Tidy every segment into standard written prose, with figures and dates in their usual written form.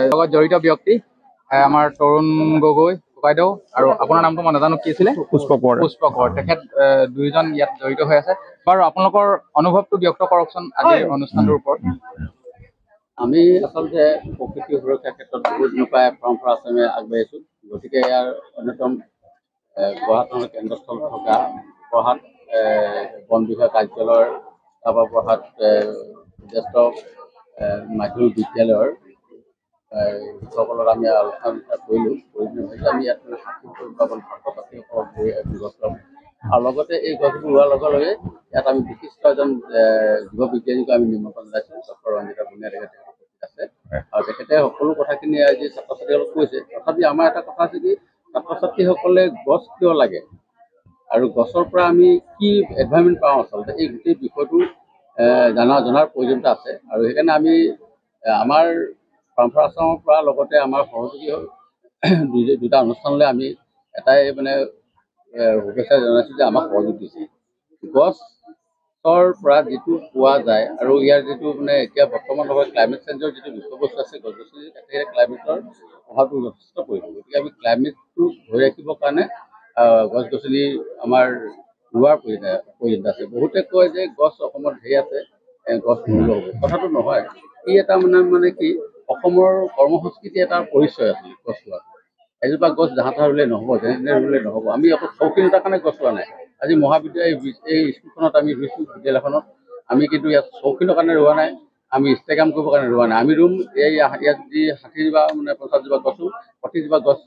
লগত জড়িত ব্যক্তি আমাৰ তৰুণ গগৈ ককাইদেউ আৰু আপোনাৰ নামটো মই নাজানো কি আছিলে পুষ্প কোঁৱৰ তেখেত দুইজন ইয়াত জড়িত হৈ আছে বাৰু আপোনালোকৰ অনুভৱটো ব্যক্ত কৰকচোন আজিৰ অনুষ্ঠানটোৰ ওপৰত আমি আচলতে প্ৰকৃতি সুৰক্ষাৰ ক্ষেত্ৰত বহুত দিনৰ পৰাই পৰম্পৰা আশ্ৰমে আগবাঢ়িছোঁ গতিকে ইয়াৰ অন্যতম বৰহাট কেন্দ্ৰস্থল থকা বৰহাট বন বিভাগ কাৰ্যালয়ৰ তাৰপৰা বৰহাট জ্যেষ্ঠ মাধ্যমিক বিদ্যালয়ৰ শিক্ষকসকলৰ আমি আলোচনা কৰিলোঁ আমি ইয়াত গছ ল'ম আৰু লগতে এই গছবোৰ ৰোৱাৰ লগে লগে ইয়াত আমি বিশিষ্ট এজন যুৱ বিজ্ঞানীকো আমি নিমন্ত্ৰণ জনাইছোঁ ডক্টৰ ৰঞ্জিতা ভূঞা তেখেত আছে আৰু তেখেতে সকলো কথাখিনি আজি ছাত্ৰ ছাত্ৰীসকলক কৈছে তথাপি আমাৰ এটা কথা আছে কি ছাত্ৰ ছাত্ৰীসকলে গছ কিয় লাগে আৰু গছৰ পৰা আমি কি এডভাইৰমেণ্ট পাওঁ আচলতে এই গোটেই বিষয়টো জনাৰ প্ৰয়োজনীয়তা আছে আৰু সেইকাৰণে আমি আমাৰ পৰম্পৰা আশ্ৰমৰ পৰা লগতে আমাৰ সহযোগী দুটা অনুষ্ঠানলৈ আমি এটাই মানে শুভেচ্ছা জনাইছোঁ যে আমাক সহযোগ দিছে গছৰ পৰা যিটো পোৱা যায় আৰু ইয়াৰ যিটো মানে এতিয়া বৰ্তমান সময়ত ক্লাইমেট চেঞ্জৰ যিটো বিষয়বস্তু আছে গছ গছনি কাটিলে ক্লাইমেটৰ প্ৰভাৱটো যথেষ্ট পৰিব গতিকে আমি ক্লাইমেটটো ধৰি ৰাখিবৰ কাৰণে গছ গছনি আমাৰ ৰোৱাৰ প্ৰয়োজনীয়তা আছে বহুতে কয় যে গছ অসমত ধেৰ আছে গছ ৰুলে হ'ব কথাটো নহয় ই এটা মানে কি অসমৰ কৰ্মসংস্কৃতি এটা পৰিচয় আছিল গছ ৰোৱা এজোপা গছ জাহা তাহা ৰুলে নহ'ব যেনে ৰুলে নহ'ব আমি অকল চৌখিনতাৰ কাৰণে গছ ৰোৱা নাই আজি মহাবিদ্যালয় এই স্কুলখনত আমি ৰুইছোঁ বিদ্যালয়খনত আমি কিন্তু ইয়াত চৌখিনৰ কাৰণে ৰোৱা নাই আমি ইষ্টেগাম কৰিবৰ কাৰণে ৰোৱা নাই আমি ৰুম এই ইয়াত যি 60 বা মানে 50 জোপা গছো প্ৰতিজোপা গছ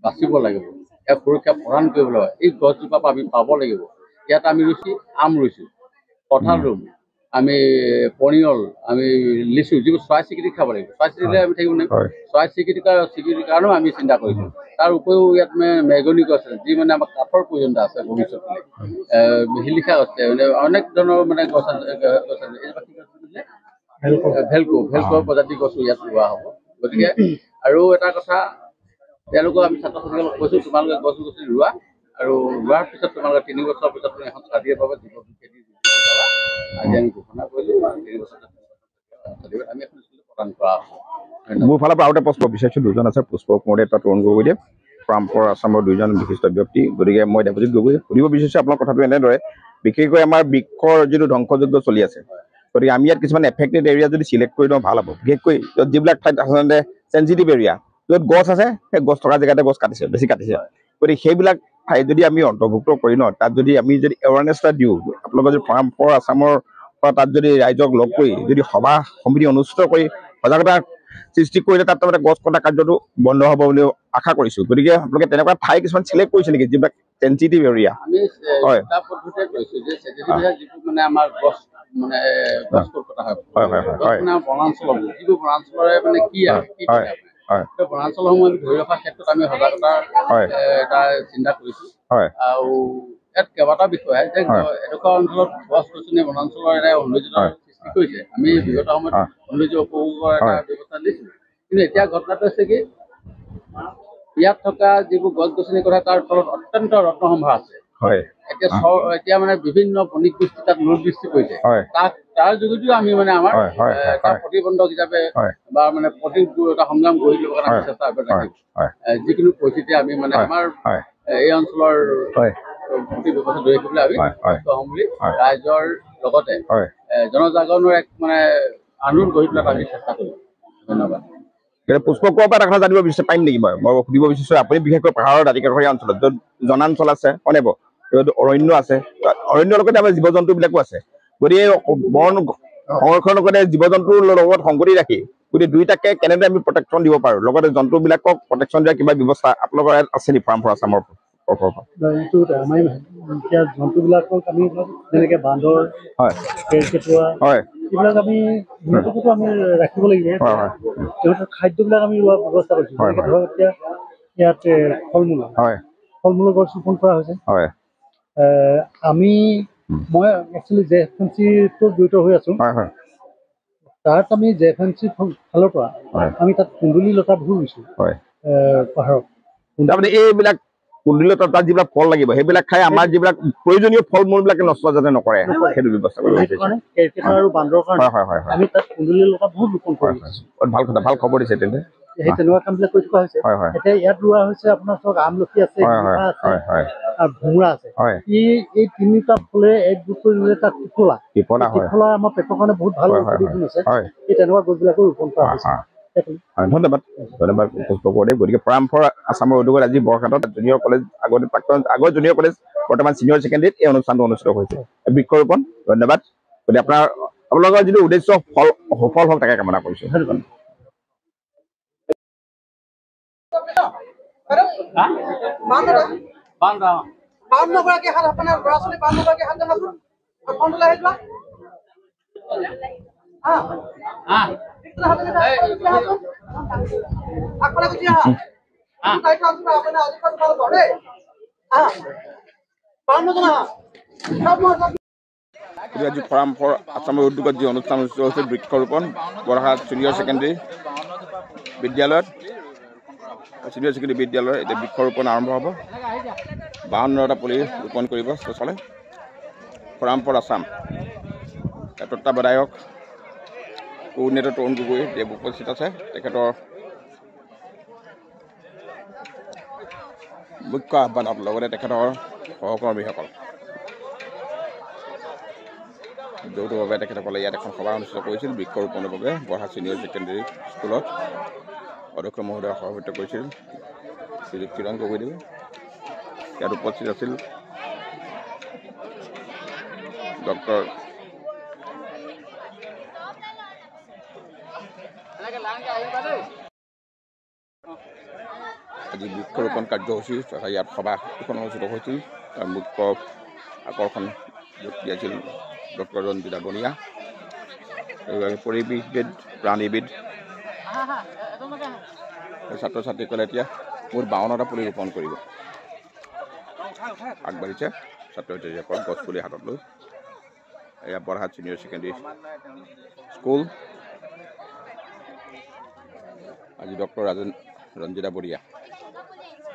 বাচিব লাগিব ইয়াক সুৰক্ষা প্ৰদান কৰিব লাগিব এই গছজোপা আমি পাব লাগিব ইয়াত আমি ৰুইছোঁ আম ৰুইছোঁ কঁঠাল ৰুম আমি পনিয়ল আমি লিচু যিবোৰ চৰাই চিৰিকটি খাব লাগিব চৰাই চিৰিকটি আমি থাকিব নোৱাৰিম চৰাই চিৰিকটিৰ কাৰণেও আমি চিন্তা কৰিছোঁ তাৰ উপৰিও ইয়াত মানে মেগনি গছ আছে যি মানে আমাৰ কাঠৰ প্ৰয়োজনীয়তা আছে ভৱিষ্যতলৈ শিলিখা গছ মানে অনেক ধৰণৰ মানে গছ আছে ভেলকো প্ৰজাতিৰ গছো ইয়াত ৰোৱা হ'ব গতিকে আৰু এটা কথা তেওঁলোকক আমি ছাত্ৰ ছাত্ৰীসকলক কৈছোঁ তোমালোকে গছ গছনি ৰোৱা আৰু ৰোৱাৰ পিছত তোমালোকে 3 বছৰৰ পিছত তুমি এখন স্বাধীন পাবা জীৱ বিজ্ঞানী আজি আমি ঘোষণা কৰিলোঁ 3 বছৰ আমি এখন স্কুল প্ৰদান কৰা মোৰ ফালৰ পৰা আৰু এটা প্ৰশ্ন বিচাৰিছোঁ দুজন আছে পুষ্প কোঁৱৰে এটা তৰুণ গগৈদেৱ পৰম্পৰা আশ্ৰমৰ দুজন বিশিষ্ট ব্যক্তি গতিকে মই দেৱজিৎ গগৈ সুধিব বিচাৰিছোঁ আপোনাৰ কথাটো এনেদৰে বিশেষকৈ আমাৰ বৃক্ষৰ যিটো ধ্বংসযজ্ঞ চলি আছে গতিকে আমি ইয়াত কিছুমান এফেক্টেড এৰিয়া যদি চিলেক্ট কৰি দিওঁ ভাল হ'ব বিশেষকৈ যিবিলাক ঠাইত আচলতে চেঞ্চিটিভ এৰিয়া য'ত গছ আছে সেই গছ থকা জেগাতে গছ কাটিছে বেছি কাটিছে গতিকে সেইবিলাক ঠাইত যদি আমি অন্তৰ্ভুক্ত কৰি ন তাত যদি আমি যদি এৱাৰনেছ এটা দিওঁ আপোনালোকৰ যদি পৰম্পৰা আছামৰ পৰা তাত যদি ৰাইজক লগ কৰি যদি সভা সমিতি অনুষ্ঠিত কৰি সজাগতা সৃষ্টি কৰিলে তাত তাৰমানে গছ কটা কাৰ্যটো বন্ধ হ'ব বুলি আশা কৰিছোঁ গতিকে আপোনালোকে তেনেকুৱা ঠাই কিছুমান চিলেক্ট কৰিছে নেকি যিবিলাক চেঞ্চিটিভ এৰিয়া হয় পদ্ধতিৰে কৈছোঁ যে চেঞ্চিটিভ এৰিয়া যিটো মানে আমাৰ গছ মানে গছ কটা হয় বনাঞ্চল যিবোৰ বনাঞ্চলৰে মানে কি বনাঞ্চলসমূহ আমি ধৰি ৰখাৰ ক্ষেত্ৰত আমি সজাগতাৰ এটা চিন্তা কৰিছোঁ আৰু ইয়াত কেইবাটাও বিষয় যে এডোখৰ অঞ্চলত গছ গছনি বনাঞ্চলৰ এটা সৌন্দৰ্যতাৰ সৃষ্টি কৰিছে আমি বিগত সময়ত সৌন্দৰ্য উপভোগৰ এটা ব্যৱস্থা দিছিলোঁ কিন্তু এতিয়া ঘটনাটো হৈছে কি ইয়াত থকা যিবোৰ গছ গছনি কথা তাৰ ফলত অত্যন্ত ৰত্নসম্ভাৰ আছে এতিয়া মানে বিভিন্ন বণিক গোষ্ঠী তাত লোক দৃষ্টি কৰিছে তাৰ যোগেদিও আমি মানে আমাৰ তাৰ প্ৰতিবন্ধক হিচাপে বা মানে এটা সংগ্ৰাম কৰি ল'ব কাৰণে চেষ্টা ৰাখিম যিকোনো পৰিস্থিতি আমি মানে আমাৰ এই অঞ্চলৰ প্ৰতি ব্যৱস্থা ধৰি ৰাখিবলৈ আমি হ'ম বুলি ৰাইজৰ লগতে জনজাগৰণৰ এক মানে আন্দোলন গঢ়ি তোলাত আমি চেষ্টা কৰিম ধন্যবাদ পুষ্প কোঁৱৰৰ পৰা এটা কথা জানিব পাৰিম নেকি মই সুধিব বিচাৰিছোঁ আপুনি বিশেষকৈ পাহাৰৰ দাঁতিকাষৰীয়া অঞ্চলত য'ত জনাঞ্চল আছে হয়নে বাৰু য'ত অৰণ্য আছে অৰণ্যৰ লগতে আমাৰ জীৱ জন্তুবিলাকো আছে গতিকে বন সংৰক্ষণৰ লগতে জীৱ জন্তুৰ লগত সংগতি ৰাখি গতিকে দুইটাকে কেনেদৰে আমি প্ৰটেকশ্যন দিব পাৰোঁ লগতে জন্তুবিলাকক প্ৰটেকশ্যন দিয়াৰ কিবা ব্যৱস্থা আপোনালোকৰ আছে নেকি পৰম্পৰা আছামৰ এতিয়া জন্তুবিলাকক আমি যেনেকৈ বান্দৰ কেৰ্কেটুৱা এইবিলাক আমি সিহঁতকোতো আমি ৰাখিব লাগিব সিহঁতৰ খাদ্যবিলাক আমি ৰোৱাৰ ব্যৱস্থা কৰিছোঁ যেনেকৈ ধৰক এতিয়া ইয়াত ফল মূলৰ গছ ৰোপণ কৰা হৈছে মই একচুৱেলি JFMC-টো জড়িত হৈ আছোঁ তাত আমি JFMC ফালৰ পৰা আমি তাত কুন্দুলি লতা বহুত ৰুইছোঁ পাহাৰত তাৰমানে এইবিলাক কুন্দুলি তাত যিবিলাক ফল লাগিব সেইবিলাক খাই আমাৰ যিবিলাক প্ৰয়োজনীয় ফল মূলবিলাকে নষ্ট যাতে নকৰে সেইটো ব্যৱস্থা কৰিব আৰু বান্দৰৰ কাৰণে আমি তাত কুন্দুলি লতা বহুত ৰোপণ কৰি ভাল কথা ভাল খবৰ দিছে তেন্তে সেই তেনেকুৱা কামবিলাক কৰি থকা হৈছে এতিয়া ইয়াত ৰোৱা হৈছে আপোনাৰ ধৰক আমলখি আছে আৰু ভোমোৰা আছে এই তিনিটা ফলে একগোট কৰি ৰুলে তাত ত্ৰিফলা আমাৰ পেটৰ কাৰণে বহুত ভাল গুণ আছে এই তেনেকুৱা গছবিলাকো ৰোপণ কৰা হৈছে ধন্যবাদ ধন্যবাদ পুষ্পকৰদেৱ গতিকে পৰাম্পৰা আছামৰ উদ্যোগত আজি বৰঘাটত জুনিয়ৰ কলেজ আগৰ জুনিয়ৰ কলেজ বৰ্তমান ছিনিয়ৰ ছেকেণ্ডেৰীত এই অনুষ্ঠানটো অনুষ্ঠিত হৈছে বৃক্ষৰোপণ ধন্যবাদ গতিকে আপোনালোকৰ যিটো উদ্দেশ্য সফল হওক তাকে কামনা কৰিছোঁ আজি পৰাম্পৰা আছামৰ উদ্যোগত যি অনুষ্ঠান অনুষ্ঠিত হৈছে বৃক্ষৰোপণ বৰহাট ছিনিয়ৰ ছেকেণ্ডেৰী বিদ্যালয়ত এতিয়া বৃক্ষৰোপণ আৰম্ভ হ'ব 52টা পুলি ৰোপণ কৰিব চলে পৰাম্পৰা আছাম তত্ত্বাৱধায়ক কোঅৰ্ডিনেটৰ তৰুণ গগৈ দেৱ উপস্থিত আছে তেখেতৰ মুখ্য আহ্বানত লগতে তেখেতৰ সহকৰ্মীসকল যৌথভাৱে তেখেতসকলে ইয়াত এখন সভা অনুষ্ঠিত কৰিছিল বৃক্ষৰোপণৰ বাবে বৰহাট ছিনিয়ৰ ছেকেণ্ডেৰী স্কুলত অধ্যক্ষ মহোদয়ে সভাপতিত্ব কৰিছিল শ্ৰীযুত কিৰণ গগৈদেৱে ইয়াত উপস্থিত আছিল ডক্টৰ আজি বৃক্ষৰোপণ কাৰ্যসূচী তথা ইয়াত সভা এখন অনুষ্ঠিত হৈছিল তাৰ মুখ্য আকৰ্ষণ ব্যক্তি আছিল ডক্টৰ ৰঞ্জিতা বনিয়া পৰিৱেশবিদ প্ৰাণীবিদ ছাত্ৰ ছাত্ৰীসকলে এতিয়া মোৰ 52টা পুলি ৰোপণ কৰিব আগবাঢ়িছে ছাত্ৰ ছাত্ৰীসকল গছ পুলি হাতত লৈ এয়া বৰহাট ছিনিয়ৰ ছেকেণ্ডেৰী স্কুল আজি ডক্টৰ ৰঞ্জিতা বৰিয়া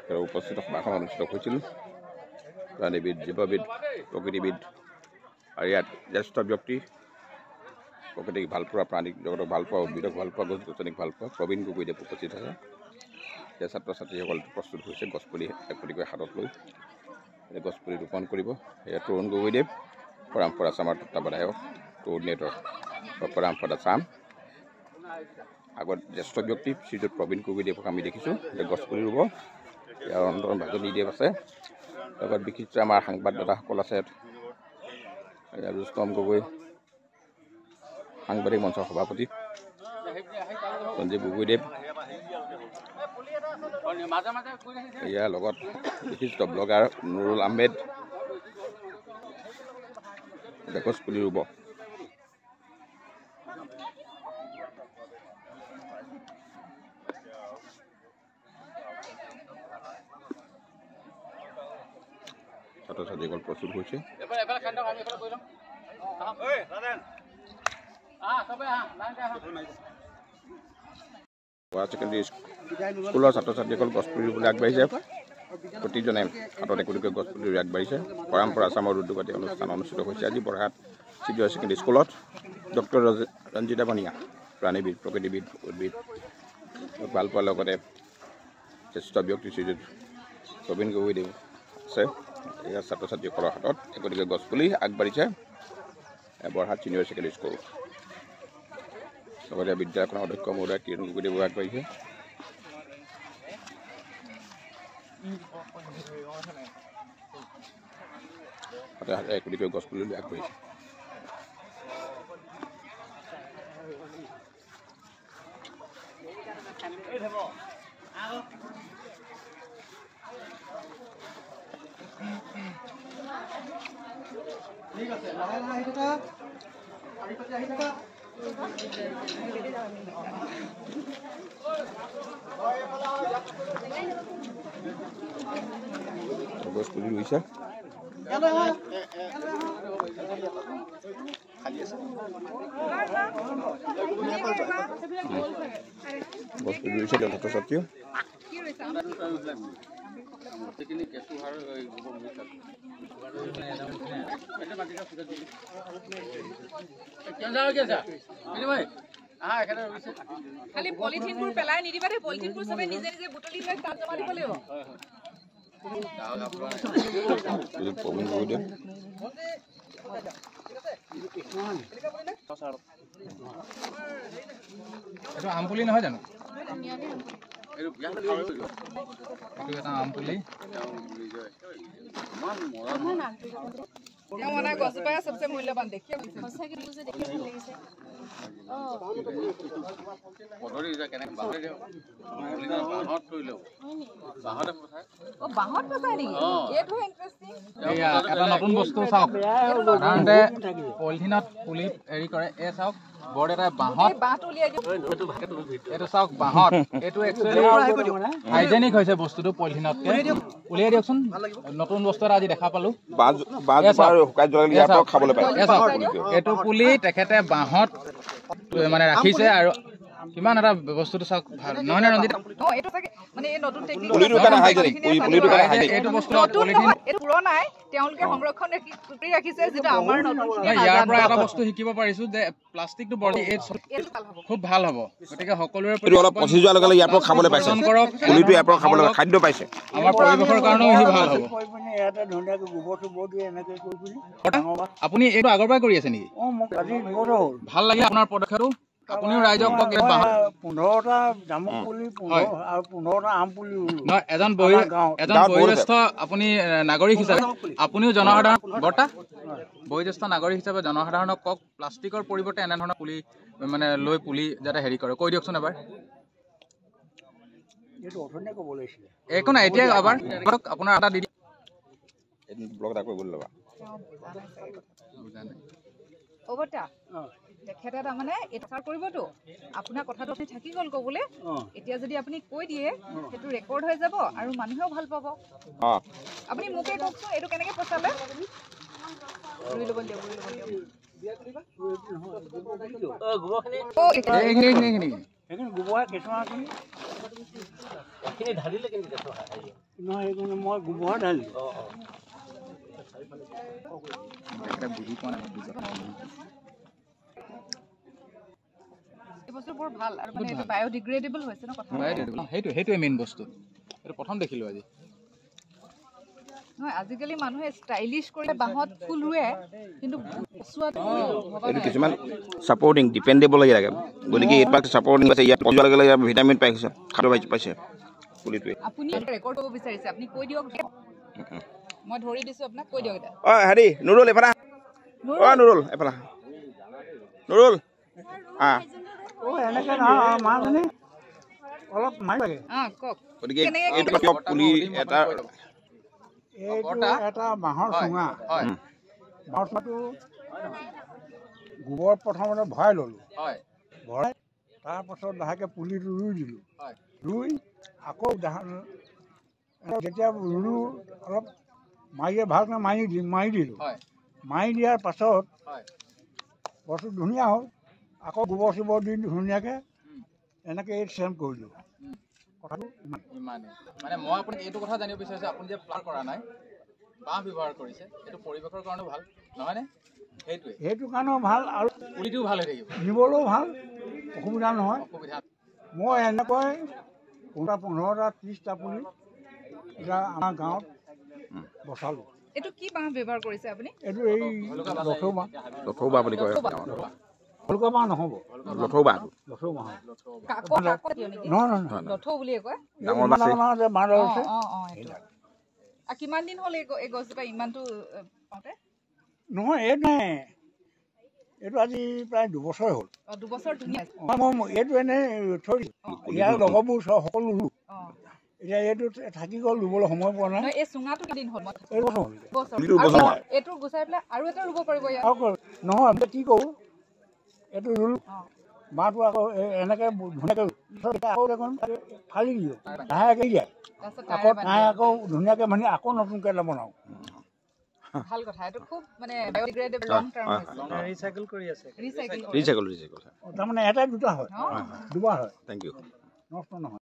তেওঁৰ উপস্থিত সভাখন অনুষ্ঠিত হৈছিল প্ৰাণীবিদ জীৱবিদ প্ৰকৃতিবিদ আৰু ইয়াত জ্যেষ্ঠ ব্যক্তি প্ৰকৃতিক ভালপোৱা প্ৰাণীক জগতক ভালপোৱা উদ্ভিদক ভালপোৱা গছ গছনিক ভালপোৱা প্ৰবীণ গগৈদেৱ উপস্থিত আছে এতিয়া ছাত্ৰ ছাত্ৰীসকল প্ৰস্তুত হৈছে গছপুলি একোটিকৈ হাতত লৈ গছপুলি ৰোপণ কৰিব এয়া তৰুণ গগৈদেৱ পৰাম্পৰা আছামৰ তত্ত্বাৱধায়ক কোঅৰ্ডিনেটৰ পৰাম্পৰা আছাম আগত জ্যেষ্ঠ ব্যক্তি শ্ৰীযুত প্ৰবীণ গগৈদেৱক আমি দেখিছোঁ যে গছপুলি ৰুব ইয়াৰ অন্তৰত ভাজনীদেৱ আছে লগত বিশিষ্ট আমাৰ সাংবাদিকসকল আছে ৰুস্তম গগৈ সাংবাদিক মঞ্চৰ সভাপতি সঞ্জীৱ গগৈদেৱ ইয়াৰ লগত বিশিষ্ট ব্লগাৰ নুৰুল আহমেদ গছপুলি ৰুব ছাত্ৰ ছাত্ৰীসকল প্ৰস্তুত হৈছে বৰহাট ছেকেণ্ডেৰী স্কুলৰ ছাত্ৰ ছাত্ৰীসকল গছপুলি ৰুবলৈ আগবাঢ়িছে প্ৰতিজনে হাতত একোটিকৈ গছপুলি ৰুই আগবাঢ়িছে পৰম্পৰা আছামৰ উদ্যোগত অনুষ্ঠান অনুষ্ঠিত হৈছে আজি বৰহাট ছিনিয়ৰ ছেকেণ্ডেৰী স্কুলত ডক্টৰ ৰঞ্জিতা বনিয়া প্ৰাণীবিদ প্ৰকৃতিবিদ উদ্ভিদ ভাল পোৱাৰ লগতে জ্যেষ্ঠ ব্যক্তি শ্ৰীযুত প্ৰবীণ গগৈদেৱ আছে এয়া ছাত্ৰ ছাত্ৰীসকলৰ হাতত একোটিকৈ গছপুলি আগবাঢ়িছে বৰহাট ছিনিয়ৰ ছেকেণ্ডেৰী স্কুল লগতে বিদ্যালয়খনৰ অধ্যক্ষ মহোদয় কিৰণ গগৈদেৱ আগবাঢ়িছে হাতে হাতে একোটিকৈ গছপুলি লৈ আগবাঢ়িছে ঠিক আছে লাহে লাহে আহি থাকা আহি থাকা গছপুলি ৰুইছে গছপুলি ৰুইছে ছাত্ৰ ছাত্ৰীয়ে সেইখিনি কেঁচুসাৰ গোবৰ মিক্স আছে এটা মাটিটা ফুটা দিলি কেন যাও কি আছে ভাই এখানে রয়েছে খালি পলিথিনবোৰ পেলাই নিদিবা দে পলিথিনবোৰ সবে নিজে নিজে বুটলি লৈ তাত জমা দিব লাগিব এইটো আমপুলি নহয় জানো এইটো এটা আমপুলি মানে গছজোপাই সবচে মূল্যৱান দেখি পদৰি যা কেনে বাহৰে দিও বাহত তৈলেও বাহৰে পথাই বাহত পচাই নেকি এইটো ইন্টাৰেষ্টিং এয়া এটা নতুন বস্তু চাওক সাধাৰণতে পলিথিনত পুলি হেৰি কৰে এই চাওক বৰ্ড এটা বাহত বাহত উলিয়াই দিও এইটো চাওক বাহত এইটো একচুৱেলি হাইজেনিক হৈছে বস্তুটো পলিথিনতকে উলিয়াই দিয়কচোন নতুন বস্তু এটা আজি দেখা পালো এইটো পুলি তেখেতে বাহত মানে ৰাখিছে আৰু কিমান এটা বস্তুটো চাওক ভাল নহয় নে ৰঞ্জিত এইটো চাগে মানে এই নতুন টেকনিক এইটো বস্তু এইটো পুৰণাই তেওঁলোকে সংৰক্ষণ কৰি ৰাখিছে যেটা আমাৰ নতুন ইয়াৰ পৰা এটা বস্তু শিকিব পাৰিছো যে প্লাষ্টিকটো বৰ্ডি খুব ভাল হ'ব গতিকে সকলোৰে অলপ পচি যোৱাৰ লগে লগে ইয়াৰ পৰা খাবলৈ পাইছে পুলিটো ইয়াৰ পৰা খাবলৈ খাদ্য পাইছে আমাৰ পৰিৱেশৰ কাৰণেও ই ভাল হ'ব আপুনি এইটো আগৰ পৰাই কৰি আছে নেকি ভাল লাগে আপোনাৰ পদক্ষেপটো আপুনিও ৰাইজক কওক 15টা জামুক পুলি আৰু 15টা আম পুলি নহয় এজন বয়োজ্যেষ্ঠ আপুনি নাগৰিক হিচাপে আপুনিও জনসাধাৰণ বৰ্তা বয়োজ্যেষ্ঠ নাগৰিক হিচাপে জনসাধাৰণক কওক প্লাষ্টিকৰ পৰিৱৰ্তে এনেধৰণৰ পুলি মানে লৈ পুলি যাতে হেৰি কৰে কৈ দিয়কচোন এবাৰ একো নাই এতিয়া এবাৰ আপোনাৰ এটা দি ব্লগ এটা কৰিব ল'বা অবতা তেখেতে তাৰমানে এটা কৰিবতো আপোনাৰ কথাটো আপুনি থাকি গ'ল ক'বলৈ এতিয়া যদি আপুনি কৈ দিয়ে সেইটো ৰেকৰ্ড হৈ যাব আৰু মানুহেও ভাল পাব আপুনি মোকে কওকচোন এইটো কেনেকৈ পচালে মই গোবৰ ঢালিলো বস্তু বৰ ভাল আৰু মানে এইটো বায়োডিগ্ৰেডেবল হৈছে ন কথা সেইটোৱে মেইন বস্তু এইটো প্ৰথম দেখিলো আজি নহয় আজিকালি মানুহে ষ্টাইলিছ কৰি বাহত ফুল ৰুৱে কিন্তু এইটো কিছুমান ছাপৰ্টিং ডিপেণ্ডেবল লাগি থাকে গতিকে এইবিলাক ছাপৰ্টিং আছে ইয়াত পজোৱাৰ লগে লগে ভিটামিন পাইছে খাদ্য পাইছে পুলিটোৱে আপুনি ৰেকৰ্ড কৰিব বিচাৰিছে আপুনি কৈ দিয়ক মই ধৰি দিছো আপোনাক কৈ দিয়ক এটা হেৰি নুৰুল এফালা নুৰুল এফালা নুৰুল এনেকে নহয় মাজনী অলপ মাৰি লাগে কওক গতিকে এইটো পুলি এটা এটা বাঁহৰ চুঙা বাঁহৰ চুঙাটো গোবৰ প্ৰথমতে ভৰাই ল'লোঁ ভৰাই তাৰপাছত লাহেকৈ পুলিটো ৰুই দিলোঁ ৰুই আকৌ যেতিয়া ৰুলোঁ অলপ ভালকৈ মাৰি দিলোঁ মাৰি দিয়াৰ পাছত বস্তু ধুনীয়া হ'ল আকৌ গোবৰ চোবৰ দি ধুনীয়াকৈ এনেকৈ এই চেম কৰিলোঁ কথাটো ইমানেই মানে মই আপুনি এইটো কথা জানিব বিচাৰিছোঁ আপুনি যে প্লান কৰা নাই বাঁহ ব্যৱহাৰ কৰিছে এইটো পৰিৱেশৰ কাৰণেও ভাল নহয়নে সেইটো কাৰণেও ভাল আৰু পুলিটোও ভাল হৈ থাকিব নিবলৈও ভাল অসুবিধা নহয় অসুবিধা মই এনেকৈ 15টা 30টা পুলি এতিয়া আমাৰ গাঁৱত বচালোঁ এইটো কি বাঁহ ব্যৱহাৰ কৰিছে আপুনি এইটো এই লথৌ বাঁহ বুলি কয় ভলুকা বাঁহ নহ'ব লথৌ বাঁহ নহয় লথৌ বুলিয়ে কয় বাঁহ আছে কিমান দিন হ'ল এই গছজোপা ইমানটো পাওঁতে নহয় এইটো আজি প্ৰায় 2 বছৰ হ'ল 2 বছৰ ধুনীয়া মই এইটো এনেই থৈ ইয়াৰ লগৰবোৰ সকলো ৰুলোঁ এতিয়া এইটো থাকি গ'ল ৰুবলৈ সময় পোৱা নাই এই চুঙাটো দিন হ'ল এইটো গুচাই পেলাই আৰু এটা ৰুব পাৰিব নহয় আমি কি কৰোঁ এইটো ৰুলোঁ বাঁহটো আকৌ এনেকৈ ধুনীয়াকৈ আকৌ দেখোন ফালি দিওঁ লাহেকৈ দিয়ে আকৌ তাই আকৌ ধুনীয়াকৈ মানে আকৌ নতুনকৈ এটা বনাওঁ ভাল কথা এইটো খুব মানে বায়োডিগ্ৰেডেবল লং টাৰ্ম ৰিচাইকেল কৰি আছে ৰিচাইকেল তাৰমানে এটাই দুটা হয় দুবাৰ হয় থেংক ইউ নষ্ট নহয়